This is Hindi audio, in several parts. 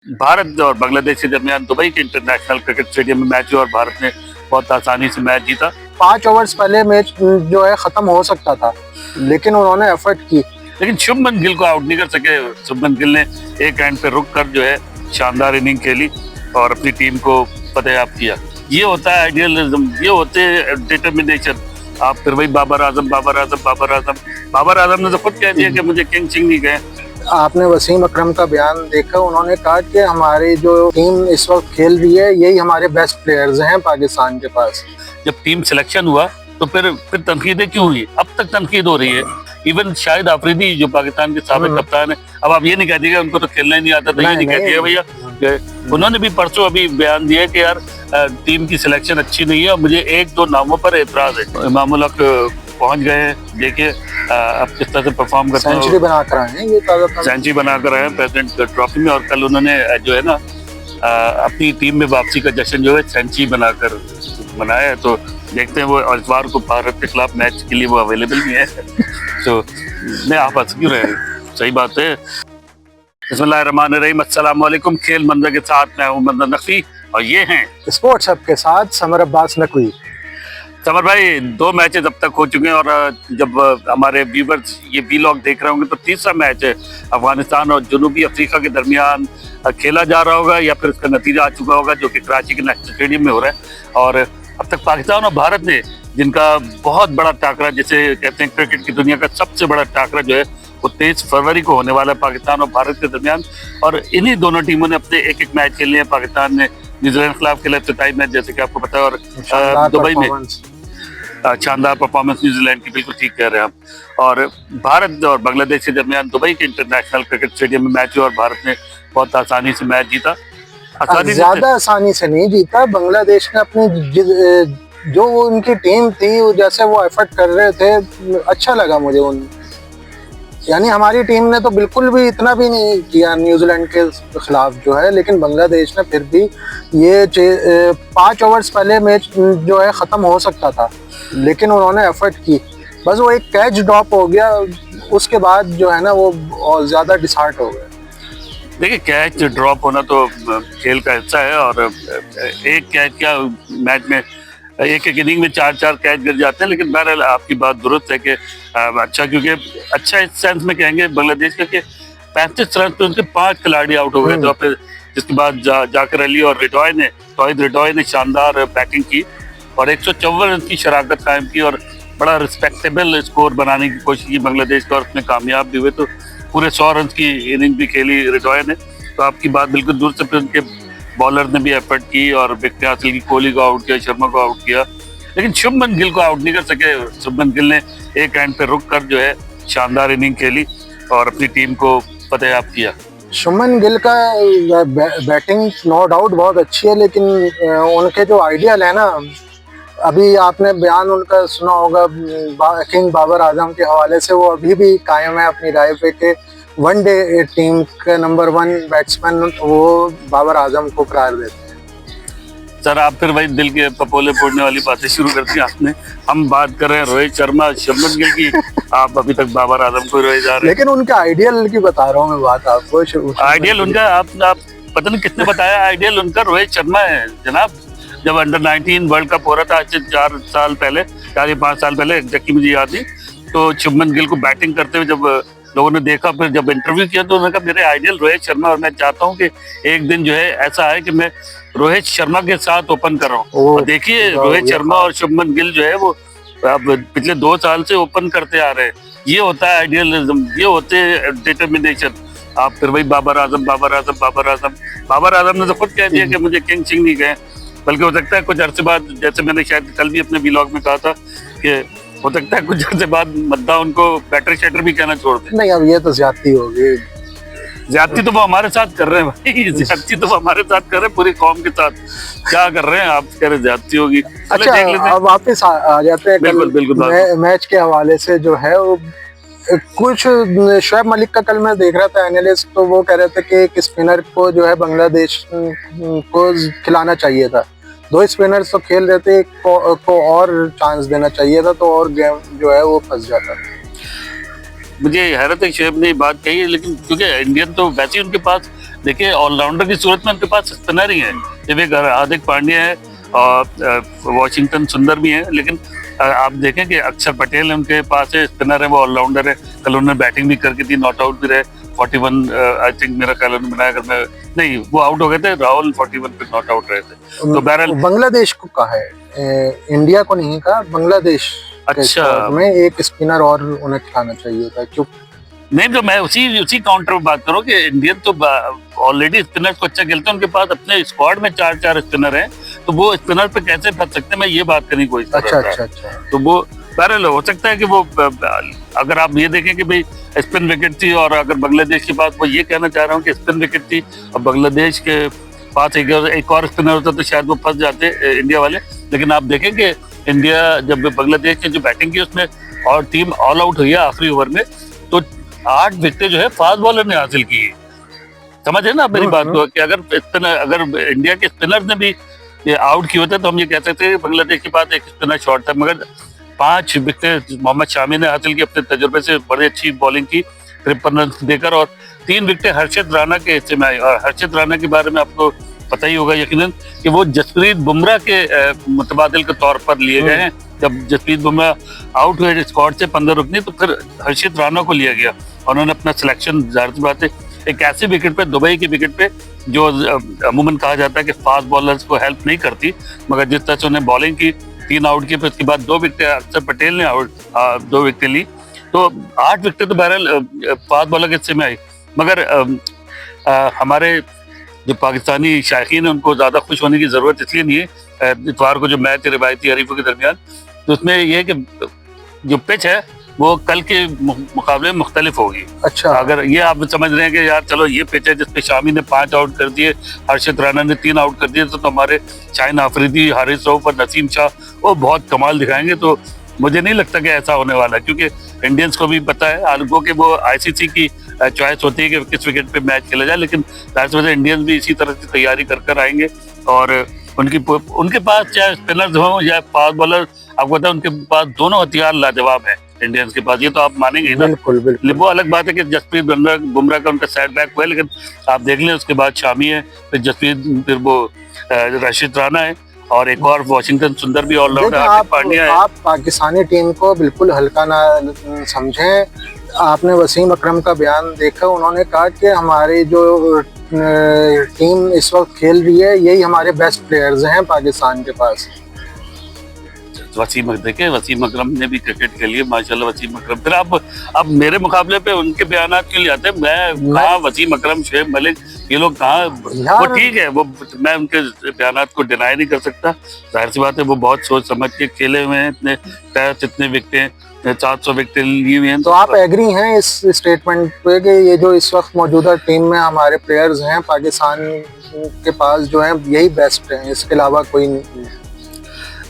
भारत और बांग्लादेश के दरमियान दुबई के इंटरनेशनल क्रिकेट स्टेडियम में मैच हुआ और भारत ने बहुत आसानी से मैच जीता। 5 ओवर्स पहले मैच जो है खत्म हो सकता था, लेकिन उन्होंने एफर्ट की। लेकिन शुभमन गिल को आउट नहीं कर सके। शुभमन गिल ने एक एंड पे रुक कर जो है शानदार इनिंग खेली और अपनी टीम को फतेहयाब किया। ये होता है आइडियलिज्म, ये होते हैं डिटर्मिनेशन। आप फिर वही बाबर आजम बाबर आजम बाबर आजम बाबर आजम ने तो खुद कह दिया कि मुझे किंग सिंह नहीं गए। आपने वसीम अकरम का बयान देखा, उन्होंने कहा कि हमारी जो टीम इस वक्त खेल रही है यही हमारे बेस्ट प्लेयर्स हैं पाकिस्तान के पास। जब टीम सिलेक्शन हुआ तो फिर तनकीदें क्यों हुई? अब तक तनकीद हो रही है। इवन शाहिद आफरीदी जो पाकिस्तान के साबिक कप्तान है, अब आप ये नहीं कह दिएगा उनको तो खेलना ही नहीं आता, तो ये नहीं कह दिएगा भैया। उन्होंने भी परसों अभी बयान दिया कि यार टीम की सिलेक्शन अच्छी नहीं है और मुझे एक दो नामों पर एतराज है। इमामुल हक पहुंच गए हैं, देखिए अब किस तरह से परफॉर्म करते हैं। सेंचुरी बनाकर आए हैं, ये ताज़ा सेंचुरी बनाकर आए हैं प्रेसिडेंट ट्रॉफी में, और कल उन्होंने जो है ना अपनी टीम में वापसी का जश्न जो है सेंचुरी बनाकर मनाया है। तो देखते हैं वो इतवार को भारत के खिलाफ मैच के लिए वो अवेलेबल भी है। तो मैं आप हंस क्यों रहे हैं? सही बात है। बिस्मिल्लाहिर्रहमानिर्रहीम, अस्सलाम वालेकुम। खेल मंजर के साथ मैं हूं मंजर नकवी और ये हैं स्पोर्ट्स हब के साथ समर अब्बास नकवी। समर भाई, 2 मैचेस अब तक हो चुके हैं और जब हमारे व्यूवर्स ये वीलॉग देख रहे होंगे तो तीसरा मैच है अफगानिस्तान और जनूबी अफ्रीका के दरमियान खेला जा रहा होगा या फिर उसका नतीजा आ चुका होगा, जो कि कराची के नेशनल स्टेडियम में हो रहा है। और अब तक पाकिस्तान और भारत ने, जिनका बहुत बड़ा टाकरा, जिसे कहते हैं क्रिकेट की दुनिया का सबसे बड़ा टाकरा जो है, वो 23 फरवरी को होने वाला है पाकिस्तान और भारत के दरमियान। और इन्हीं दोनों टीमों ने अपने एक एक मैच खेले हैं। पाकिस्तान ने न्यूजीलैंड के खिलाफ खेला इफ्तिताई मैच, जैसे कि आपको पता है, और दुबई में शानदार परफॉर्मेंस न्यूजीलैंड की, बिल्कुल ठीक कह रहे हैं आप। और भारत और बांग्लादेश के दरमियान दुबई के इंटरनेशनल क्रिकेट स्टेडियम में मैच हुआ और भारत ने बहुत आसानी से मैच जीता। ज्यादा आसानी से नहीं जीता, बांग्लादेश ने अपनी जो उनकी टीम थी, जैसे वो एफर्ट कर रहे थे, अच्छा लगा मुझे यानी हमारी टीम ने तो बिल्कुल भी इतना भी नहीं किया न्यूजीलैंड के खिलाफ जो है, लेकिन बांग्लादेश ने फिर भी ये 5 ओवर्स पहले मैच जो है ख़त्म हो सकता था, लेकिन उन्होंने एफर्ट की। बस वो एक कैच ड्रॉप हो गया, उसके बाद जो है ना वो और ज़्यादा डिसहार्ट हो गए। देखिए, कैच ड्रॉप होना तो खेल का हिस्सा है और एक कैच क्या मैच में एक इनिंग में 4 कैच गिर जाते हैं। लेकिन बहरहाल आपकी बात दुरुस्त है कि अच्छा, क्योंकि अच्छा इस सेंस में कहेंगे बांग्लादेश का कि 35 रन पे उनके 5 खिलाड़ी आउट हो गए। तो फिर जिसके बाद जाकर अली और तौहीद रिटॉय ने शानदार बैटिंग की और 154 रन की शराकत कायम की और बड़ा रिस्पेक्टेबल स्कोर बनाने की कोशिश की बांग्लादेश का, और उसमें कामयाब भी हुए। तो पूरे 100 रन की इनिंग भी खेली रिटॉय ने। तो आपकी बात बिल्कुल दुरुस्त है। फिर उनके बॉलर ने भी एफर्ट की और विकेट हासिल की, कोहली को आउट किया, शर्मा को आउट किया, लेकिन शुभमन गिल को आउट नहीं कर सके। शुभमन गिल ने एक एंड पे रुक कर जो है शानदार इनिंग खेली और अपनी टीम को फतेहयाब किया। शुभमन गिल का बैटिंग नो डाउट बहुत अच्छी है, लेकिन उनके जो आइडियल है ना, अभी आपने बयान उनका सुना होगा किंग बाबर आजम के हवाले से, वो अभी भी कायम है अपनी राय पे कि वनडे टीम के नंबर 1 बैट्समैन वो बाबर आजम को करार देते हैं। सर, आप फिर वही दिल के पपोले फोड़ने वाली बातें शुरू कर दी आपने। हम बात कर रहे हैं रोहित शर्मा, शुभमन गिल की, आप अभी तक बाबर आजम को रोए जा रहे हैं। लेकिन उनका आइडियल की बता रहा हूँ मैं बात आपको। आइडियल उनका आप पता नहीं किसने बताया, आइडियल उनका रोहित शर्मा है जनाब। जब अंडर 19 वर्ल्ड कप हो रहा था आज से 4 साल पहले, 4 या 5 साल पहले, एग्जैक्टली मुझे याद नहीं, तो शुभमन गिल को बैटिंग करते हुए जब लोगों ने देखा, फिर जब इंटरव्यू किया तो उन्होंने कहा मेरे आइडियल रोहित शर्मा, और मैं चाहता हूं कि एक दिन जो है ऐसा है कि मैं रोहित शर्मा के साथ ओपन कर रहा हूँ। और देखिए, रोहित शर्मा और शुभमन गिल जो है वो अब पिछले 2 साल से ओपन करते आ रहे हैं। ये होता है आइडियलिज्म, ये होते हैं डिटर्मिनेशन। आप फिर वही बाबर आजम बाबर आजम बाबर आजम बाबर आजम ने तो खुद कह दिया कि मुझे किंग सिंह नहीं गए। बल्कि हो सकता है कुछ अरसे बाद, जैसे मैंने शायद कल भी अपने व्लॉग में कहा था, कि हो सकता है कुछ अरसे बाद मद्दा उनको बैटर शैटर भी कहना छोड़ दे। नहीं, अब ये तो ज्यादती होगी। ज्यादती तो वो हमारे साथ कर रहे हैं भाई, ज्यादती तो वो हमारे साथ कर रहे हैं, पूरी कौम के साथ क्या कर रहे हैं आप कह रहे ज्यादती होगी। अच्छा, अब वापस आ जाते हैं। बिल्कुल मैच के हवाले से जो है वो कुछ शोएब मलिक का कल मैं देख रहा था एनालिस्ट, तो वो कह रहे थे कि एक स्पिनर को जो है बांग्लादेश को खिलाना चाहिए था। 2 स्पिनर्स तो खेल रहे थे, को और चांस देना चाहिए था, तो और गेम जो है वो फंस जाता। मुझे हैरत है शोएब ने बात कही है, लेकिन क्योंकि इंडियन तो वैसे ही उनके पास देखिए ऑलराउंडर की सूरत में उनके पास स्पिनर ही है, जब एक हार्दिक पांड्या है और वॉशिंगटन सुंदर भी है, लेकिन आप देखें कि अक्षर पटेल उनके पास है, स्पिनर है, वो ऑलराउंडर है। कल उन्होंने बैटिंग भी करके थी, नॉट आउट भी रहे 41 आई थिंक मेरा ख्याल उन्होंने बनाया, अगर मैं नहीं वो आउट हो गए थे, राहुल 41 पे नॉट आउट रहे थे। तो बहरहाल बांग्लादेश को कहा है, इंडिया को नहीं कहा, बांग्लादेश के अच्छा स्क्वाड में एक स्पिनर और उन्हें खिलाना चाहिए था। क्यों नहीं, तो मैं उसी काउंटर में बात करूं कि इंडियन तो ऑलरेडी स्पिनर्स को अच्छा खेलते हैं, उनके पास अपने स्क्वाड में 4 स्पिनर हैं, तो वो स्पिनर पे कैसे फंस सकते हैं, मैं ये बात करने की कोशिश कर रहा था। अच्छा। तो वो बहरहाल हो सकता है कि वो अगर आप ये देखें कि भाई स्पिन विकेट थी, और अगर बांग्लादेश के पास, वो ये कहना चाह रहा हूँ कि स्पिन विकेट थी और बांग्लादेश के पास एक और स्पिनर होता तो शायद वो फंस जाते इंडिया वाले। लेकिन आप देखें कि इंडिया जब बांग्लादेश ने जो बैटिंग की उसमें और टीम ऑल आउट हुई है आखिरी ओवर में, तो 8 विकेटें जो है फास्ट बॉलर ने हासिल की है। समझ है ना आप मेरी बात को, कि अगर इंडिया के स्पिनर ने भी ये आउट किए होते तो हम ये कह सकते हैं कि बांग्लादेश के पास एक स्पिनर शॉर्ट था, मगर 5 विकेटें मोहम्मद शामी ने हासिल की, अपने तजुर्बे से बड़ी अच्छी बॉलिंग की 53 रन देकर, और 3 विकेटें हर्षित राणा के हिस्से में आई। और हर्षित राणा के बारे में आपको पता ही होगा यकीनन कि वो जसप्रीत बुमराह के मुतबादिल के तौर पर लिए गए हैं। जब जसप्रीत बुमराह आउट हुए स्क्वाड से 15 रुकनी, तो फिर हर्षित राणा को लिया गया और उन्होंने अपना सिलेक्शन, जाहिर सी बात है एक ऐसी विकेट पे, दुबई की विकेट पे, जो अमूमन कहा जाता है कि फास्ट बॉलर्स को हेल्प नहीं करती, मगर जिस तरह से उन्हें बॉलिंग की 3 आउट की, फिर उसके बाद 2 विकेटें अक्षर पटेल ने 2 विकेटें ली, तो 8 विकेटें तो बहरहाल फास्ट बॉलर के हिस्से में आई। मगर हमारे जो पाकिस्तानी शायकीन है उनको ज्यादा खुश होने की जरूरत इसलिए नहीं है। इतवार को जो मैच रिवायती हरीफों के दरमियान, तो उसमें यह है कि जो पिच है वो कल के मुकाबले में मुख्तलिफ होगी। अच्छा, अगर ये आप समझ रहे हैं कि यार चलो ये पिच है जिसपे शामी ने 5 आउट कर दिए, हर्षित राणा ने 3 आउट कर दिए, तो हमारे शाहीन आफरीदी, हारिस रऊफ और नसीम शाह वो बहुत कमाल दिखाएंगे। तो मुझे नहीं लगता कि ऐसा होने वाला है, क्योंकि इंडियंस को भी पता है, आलगो के वो आईसीसी की चॉइस होती है कि किस विकेट पे मैच खेला जाए, लेकिन जाहिर से इंडियंस भी इसी तरह की तैयारी कर आएंगे। और उनके पास चाहे स्पिनर्स हों या फास्ट बॉलर, आपको पता है उनके पास दोनों हथियार लाजवाब है इंडियंस के पास, ये तो आप मानेंगे ना। बिल्कुल। वो अलग बात है कि जसप्रीत बुमराह का उनका सेटबैक हुआ है, लेकिन आप देख लें उसके बाद शामी है, फिर जसप्रीत, फिर वो हर्षित राणा है, और एक और वॉशिंगटन सुंदर भी ऑलराउंडर हार्दिक पांड्या है। आप पाकिस्तानी टीम को बिल्कुल हल्का ना समझें। आपने वसीम अकरम का बयान देखा, उन्होंने कहा कि हमारी जो टीम इस वक्त खेल रही है यही हमारे बेस्ट प्लेयर्स हैं पाकिस्तान के पास। वसीम अकरम ने भी क्रिकेट खेली है माशाल्लाह। वसीम अकरम, फिर अब मेरे मुकाबले पे उनके बयान क्यों ले आते हैं? मैं कहाँ वसीम अकरम, शुएब मलिक, ये लोग कहाँ, वो ठीक है, वो मैं उनके बयान को डिनाई नहीं कर सकता। जाहिर सी बात है वो बहुत सोच समझ के खेले हुए हैं, इतने टेस्ट, इतने विकेटें, 400 विकेटें ली हुई हैं। तो आप एग्री हैं इस स्टेटमेंट पे कि ये जो इस वक्त मौजूदा टीम में हमारे प्लेयर्स हैं पाकिस्तान के पास जो हैं यही बेस्ट हैं, इसके अलावा कोई नहीं?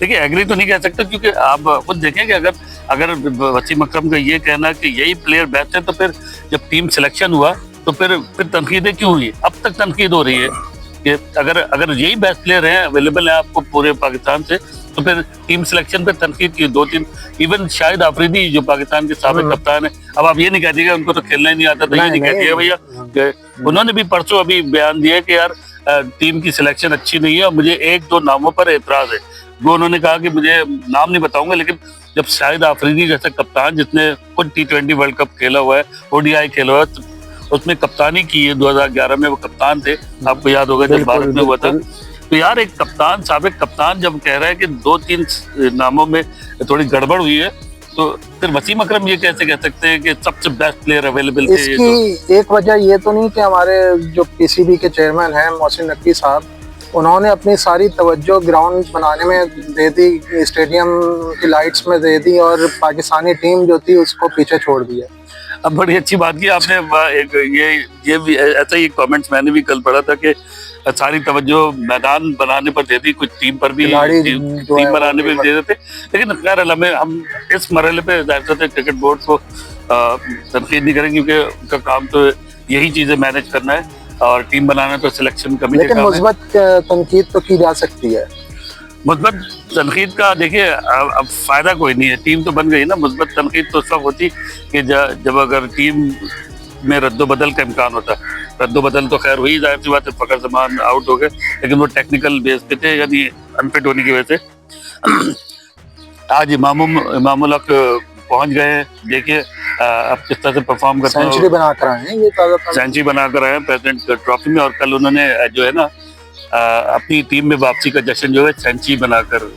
देखिए एग्री तो नहीं कह सकता, क्योंकि आप खुद देखें कि अगर वसीम अकरम का ये कहना कि यही प्लेयर बेस्ट है, तो फिर जब टीम सिलेक्शन हुआ तो फिर तनकीदें क्यों हुई? अब तक तनकीद हो रही है कि अगर यही बेस्ट प्लेयर हैं, अवेलेबल है आपको पूरे पाकिस्तान से, तो फिर टीम सिलेक्शन पे तनकीद की 2-3, इवन शाहिद आफरीदी जो पाकिस्तान के साबिक कप्तान है, अब आप ये नहीं कह दीजिएगा उनको तो खेलना ही नहीं आता, तो ये नहीं कह दिया भैया। उन्होंने भी परसों अभी बयान दिया कि यार टीम की सिलेक्शन अच्छी नहीं है और मुझे 1-2 नामों पर एतराज है। वो उन्होंने कहा कि मुझे नाम नहीं बताऊंगा, लेकिन जब शाहिद आफरीदी जैसे कप्तान, जिसने खुद T20 वर्ल्ड कप खेला हुआ है, ODI खेला हुआ है, उसमें कप्तानी की है, 2011 में वो कप्तान थे, आपको याद होगा जब भारत में हुआ था। तो यार एक कप्तान, साबिक कप्तान जब कह रहा है कि 2-3 नामों में थोड़ी गड़बड़ हुई है, तो फिर वसीम अकरम ये कैसे कह सकते हैं कि सबसे बेस्ट प्लेयर अवेलेबल थे? इसकी एक वजह ये तो नहीं कि हमारे जो PCB के चेयरमैन हैं मोहसिन नकवी साहब, उन्होंने अपनी सारी तवज्जो ग्राउंड बनाने में दे दी, स्टेडियम की लाइट्स में दे दी, और पाकिस्तानी टीम जो थी उसको पीछे छोड़ दिया। अब बड़ी अच्छी बात की आपने, एक ये भी ऐसा ही कमेंट्स मैंने भी कल पढ़ा था कि सारी तवज्जो मैदान बनाने पर दे दी, कुछ टीम पर भी, टीम बनाने पर दे देते। लेकिन खैर हम इस मरहले पे जाहिर से क्रिकेट बोर्ड को तनकीद नहीं करेंगे, क्योंकि उनका काम तो यही चीजें मैनेज करना है, और टीम बनाना तो सिलेक्शन कमेटी का काम है। मुस्बत तनकीद तो की जा सकती है। मुस्बत तनकीद का देखिए अब फायदा कोई नहीं है, टीम तो बन गई ना। मुस्बत तनकीद तो उस वक्त होती कि जब अगर टीम में रद्दोबदल का इम्कान होता, रद्दो बदल तो खैर हुई, जाहिर सी बात है, फकर जमान आउट हो गए, लेकिन वो टेक्निकल बेस पे थे, यानी अनफिट होने की वजह से। आज इमामुल हक पहुंच गए, देखिए अब किस तरह से परफॉर्म करते हैं। सेंचुरी बनाकर आए हैं ये ताजा सेंचुरी बनाकर आए हैं प्रेसिडेंट ट्रॉफी में, और कल उन्होंने जो है ना अपनी टीम में वापसी का जश्न जो है सेंचुरी बनाकर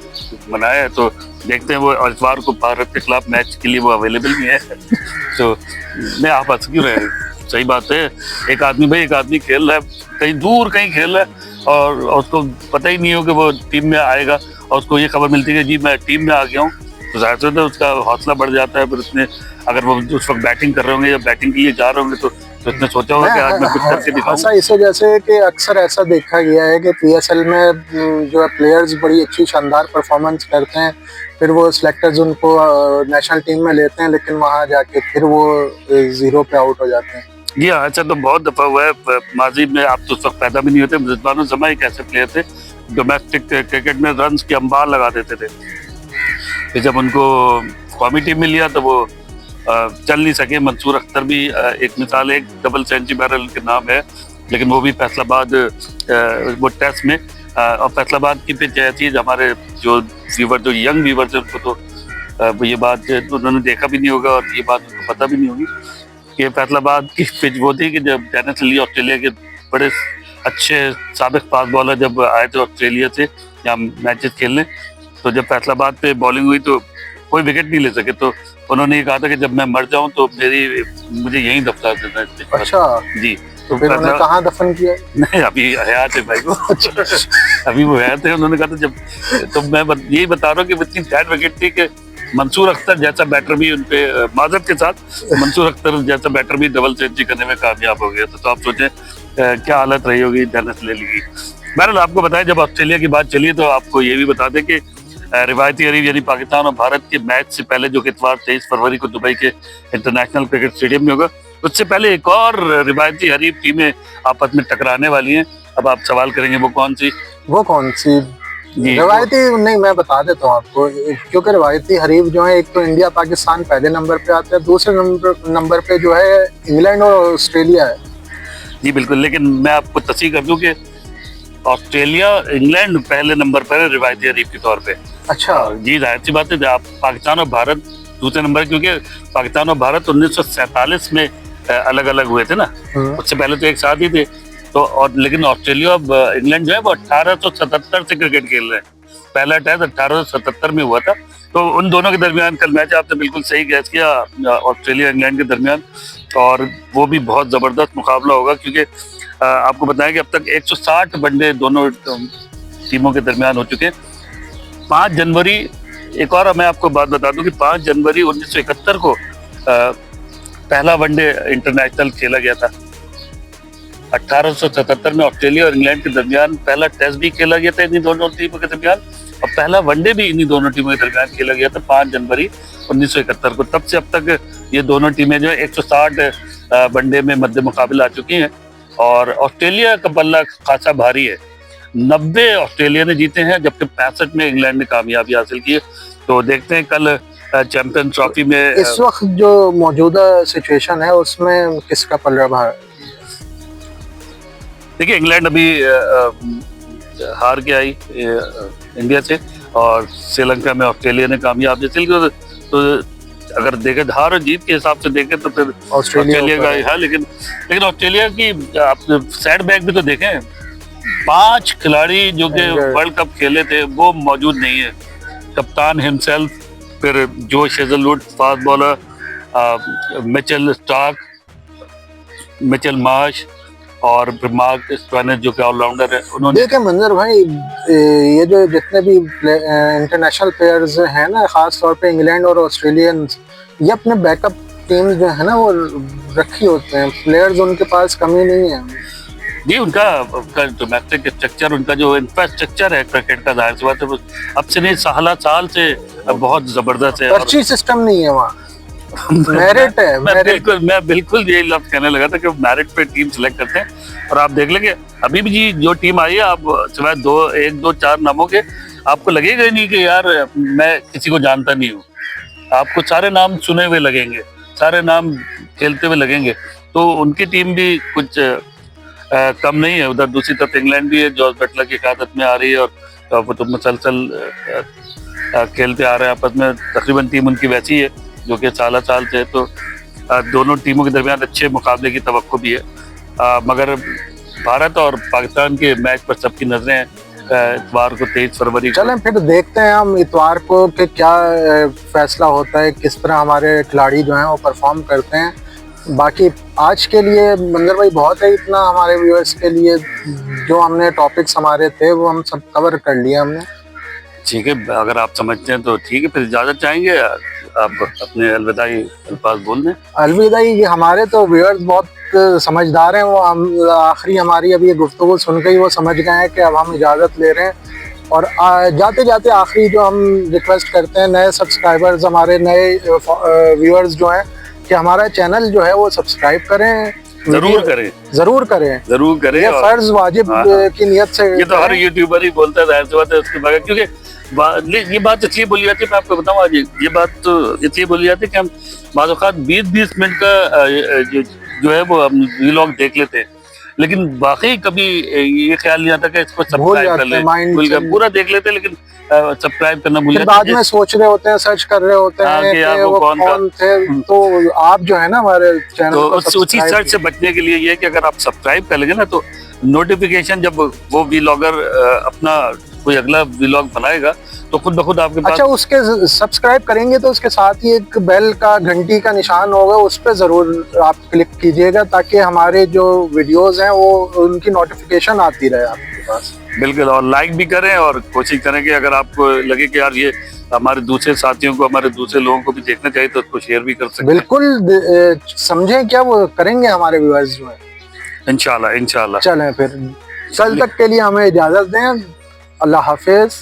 मनाया है। तो देखते हैं वो इतवार को भारत के खिलाफ मैच के लिए वो अवेलेबल भी है। तो मैं आप हंस क्यों रहे हैं? सही बात है, एक आदमी खेल रहा है, कहीं दूर कहीं खेल रहा है, और उसको पता ही नहीं हो कि वो टीम में आएगा, और उसको ये खबर मिलती है कि जी मैं टीम में आ गया हूँ, तो जाहिर सी बात है उसका हौसला बढ़ जाता है। फिर उसने, अगर वो उस वक्त बैटिंग कर रहे होंगे या बैटिंग के लिए जा रहे होंगे, तो उसने सोचा होगा कि आज मैं कुछ करके दिखाऊं। ऐसा इस वजह से कि अक्सर ऐसा देखा गया है कि पीएसएल में जो है प्लेयर्स बड़ी अच्छी शानदार परफॉर्मेंस करते हैं, फिर वो सिलेक्टर्स उनको नेशनल टीम में लेते हैं, लेकिन वहां जाके फिर वो जीरो पे आउट हो जाते हैं। जी हाँ, अच्छा तो बहुत दफा हुआ है माजी में, आप तो उस वक्त पैदा भी नहीं होते। रिजवान उज़्ज़मा एक ऐसे प्लेयर थे डोमेस्टिक क्रिकेट में रन्स की अंबार लगा देते थे, फिर जब उनको कौमी टीम में लिया तो वो चल नहीं सके। मंसूर अख्तर भी एक मिसाल, एक डबल सेंचुरी बैरल के नाम है, लेकिन वो भी फैसलाबाद वो टेस्ट में, और फैसलाबाद की पिच ऐसी है, हमारे जो यंग व्यूवर थे उनको तो ये बात उन्होंने देखा भी नहीं होगा, और ये बात उनको पता भी नहीं होगी कि फैसलाबाद की पिच वो थी कि जब डेनिस ली ऑस्ट्रेलिया के बड़े अच्छे साबिक फास्ट बॉलर जब आए थे ऑस्ट्रेलिया से यहाँ मैचेस खेलने, तो जब फैसलाबाद पे बॉलिंग हुई तो कोई विकेट नहीं ले सके। तो उन्होंने ये कहा था कि जब मैं मर जाऊं तो मुझे यहीं दफना देना है। अच्छा जी, तो फिर उन्होंने कहाँ दफन किया? नहीं, अभी हयात है भाई वो। अभी वो हयात है। उन्होंने कहा था जब, तो मैं यही बता रहा हूँ कि इतनी डेड विकेट थी कि मंसूर अख्तर जैसा बैटर भी उनपे, माजरत के साथ, मंसूर अख्तर जैसा बैटर भी डबल सेंचुरी करने में कामयाब हो गया। तो आप सोचें क्या हालत रही होगी डेनिस लिली की। बहरहाल आपको बताएं, जब ऑस्ट्रेलिया की बात चली तो आपको ये भी बता दें कि रिवायती हरीफ यानी पाकिस्तान और भारत के मैच से पहले, जो कि इतवार 23 फरवरी को दुबई के इंटरनेशनल क्रिकेट स्टेडियम में होगा, उससे पहले एक और रिवायती हरीफ टीमें आपस में टकराने वाली हैं। अब आप सवाल करेंगे वो कौन सी? रिवायती नहीं, मैं बता देता हूँ आपको, क्योंकि रिवायती हरीफ जो है, एक तो इंडिया पाकिस्तान पहले नंबर पे आता है, दूसरे नंबर पे जो है इंग्लैंड और ऑस्ट्रेलिया है। जी बिल्कुल, लेकिन मैं आपको तस्दीक कर दूं कि ऑस्ट्रेलिया इंग्लैंड पहले नंबर पर है रिवायती हरीफ के तौर पे। अच्छा जी, जाहिर सी बात है, आप पाकिस्तान और भारत दूसरे नंबर, क्योंकि पाकिस्तान और भारत 1947 में अलग अलग हुए थे ना, उससे पहले तो एक साथ ही थे। तो और लेकिन ऑस्ट्रेलिया और इंग्लैंड जो है वो 1877 से क्रिकेट खेल रहे हैं। पहला टेस्ट 1877 में हुआ था। तो उन दोनों के दरमियान कल मैच, आपने बिल्कुल सही गैस किया, ऑस्ट्रेलिया इंग्लैंड के दरमियान, और वो भी बहुत ज़बरदस्त मुकाबला होगा, क्योंकि आपको बताएं कि अब तक 160 वनडे दोनों टीमों के दरमियान हो चुके हैं। 5 जनवरी, एक और मैं आपको बात बता दूं कि 5 जनवरी 1971 को पहला वनडे इंटरनेशनल खेला गया था। 1877 में ऑस्ट्रेलिया और इंग्लैंड के दरमियान पहला टेस्ट भी खेला गया था इन्हीं दोनों टीमों के दरमियान, और पहला वनडे भी इन्हीं दोनों टीमों के दरमियान खेला गया था 5 जनवरी 1971 को। तब से अब तक ये दोनों टीमें जो है 160 वनडे में मध्य मुकाबला आ चुकी हैं, और ऑस्ट्रेलिया का पल्ला खासा भारी है। 90 ऑस्ट्रेलिया ने जीते हैं, जबकि 65 में इंग्लैंड ने कामयाबी हासिल की है। तो देखते हैं कल चैंपियन ट्रॉफी में इस वक्त जो मौजूदा सिचुएशन है उसमें किसका पल्ला भारी? देखिए, इंग्लैंड अभी हार के आई इंडिया से, और श्रीलंका में ऑस्ट्रेलिया ने कामयाबी हासिल की। तो अगर देखें हार और जीत के हिसाब से देखें तो फिर ऑस्ट्रेलिया का है, लेकिन ऑस्ट्रेलिया की आप साइड बैक भी तो देखें, 5 खिलाड़ी जो कि वर्ल्ड कप खेले थे वो मौजूद नहीं है। कप्तान हिमसेल्फ, फिर Josh Hazlewood fast bowler, Mitchell Starc, Mitchell Marsh, और फिर मार्क स्टोइनिस जो कि ऑलराउंडर है। उन्होंने देखिए मंजर भाई, ये जो जितने भी इंटरनेशनल प्लेयर्स हैं ना, खास तौर पे इंग्लैंड और ऑस्ट्रेलियंस, ये अपने बैकअप टीम्स जो है ना वो रखी होते हैं, प्लेयर्स उनके पास कमी नहीं है। जी, उनका डोमेस्टिक स्ट्रक्चर, उनका जो इंफ्रास्ट्रक्चर है क्रिकेट का, जाहिर सी बात है अब से नहीं, साल से बहुत जबरदस्त है। पर्ची सिस्टम नहीं है वहाँ, मेरिट है। मैं बिल्कुल यही लफ्ज कहने लगा था कि मेरिट पे टीम सिलेक्ट करते हैं, और आप देख लेंगे अभी भी जी जो टीम आई है, आप सिवाय 1 2 4 नामों के आपको लगेगा ही नहीं कि यार मैं किसी को जानता नहीं हूँ। आपको सारे नाम सुने हुए लगेंगे, सारे नाम खेलते हुए लगेंगे। तो उनकी टीम भी कुछ कम नहीं है। उधर दूसरी तरफ इंग्लैंड भी है, जॉर्ज बटलर की क़यादत में आ रही है, और वो तो मुसलसल खेलते आ रहे हैं आपस में। तकरीबन टीम उनकी वैसी है जो कि साल से, तो दोनों टीमों के दरमियान अच्छे मुकाबले की तवक्को भी है। मगर भारत और पाकिस्तान के मैच पर सबकी नजरें हैं इतवार को 23 फरवरी को। चलें फिर देखते हैं हम इतवार को कि क्या फैसला होता है, किस तरह हमारे खिलाड़ी जो हैं वो परफॉर्म करते हैं। बाकी आज के लिए मंजर भाई बहुत है इतना, हमारे व्यूअर्स के लिए जो हमने टॉपिक्स हमारे थे वो हम सब कवर कर लिए हमने। ठीक है, अगर आप समझते हैं तो ठीक है, फिर इजाजत चाहेंगे, आप अपने अलविदाई अल्फाज बोल दें। अलविदाई, हमारे तो व्यूअर्स बहुत समझदार हैं, वो हम आखिरी हमारी अभी ये गुफ्तगू सुन के ही वो समझ गए हैं कि अब हम इजाज़त ले रहे हैं। और जाते जाते आखिरी जो हम रिक्वेस्ट करते हैं नए सब्सक्राइबर्स, हमारे नए व्यूअर्स जो हैं, कि हमारा चैनल जो है वो सब्सक्राइब करें, जरूर करें, जरूर करें। ये फर्ज वाजिब की नियत से, ये तो हर यूट्यूबर ही बोलता है, जाहिर सी बात है उसके बगैर, क्योंकि ये बात इसलिए बोली जाती है, मैं आपको बताऊं आज ये बात तो इसलिए बोली जाती है कि हम बाज़ औक़ात 20-20 मिनट का जो है वो हम व्लॉग देख लेते हैं, लेकिन वाकई कभी ये ख्याल नहीं आता कि इसको सब्सक्राइब कर लें, पूरा देख लेते हैं लेकिन सब्सक्राइब करना भूल जाते हैं। बाद में सोच रहे होते हैं, सर्च कर रहे होते हैं कि वो कौन थे। तो आप जो है ना हमारे चैनल को उसी सर्च से बचने के लिए ये है कि अगर आप सब्सक्राइब कर लेंगे ना, तो नोटिफिकेशन जब वो व्लॉगर अपना कोई अगला व्लॉग बनाएगा तो खुद ब खुद आपके पास। अच्छा, उसके सब्सक्राइब करेंगे तो उसके साथ ही एक बेल का, घंटी का निशान होगा, उस पर जरूर आप क्लिक कीजिएगा ताकि हमारे जो वीडियोस हैं वो उनकी नोटिफिकेशन आती रहे आपके पास। बिल्कुल, और लाइक भी करें और कोशिश करें कि अगर आपको लगे कि यार ये हमारे दूसरे साथियों को, हमारे दूसरे लोगों को भी देखना चाहिए तो उसको शेयर भी कर सकते हैं। बिल्कुल, समझें क्या वो करेंगे हमारे व्यूअर्स जो है, इंशाल्लाह। चलें फिर कल तक के लिए हमें इजाजत दें। अल्लाह हाफिज।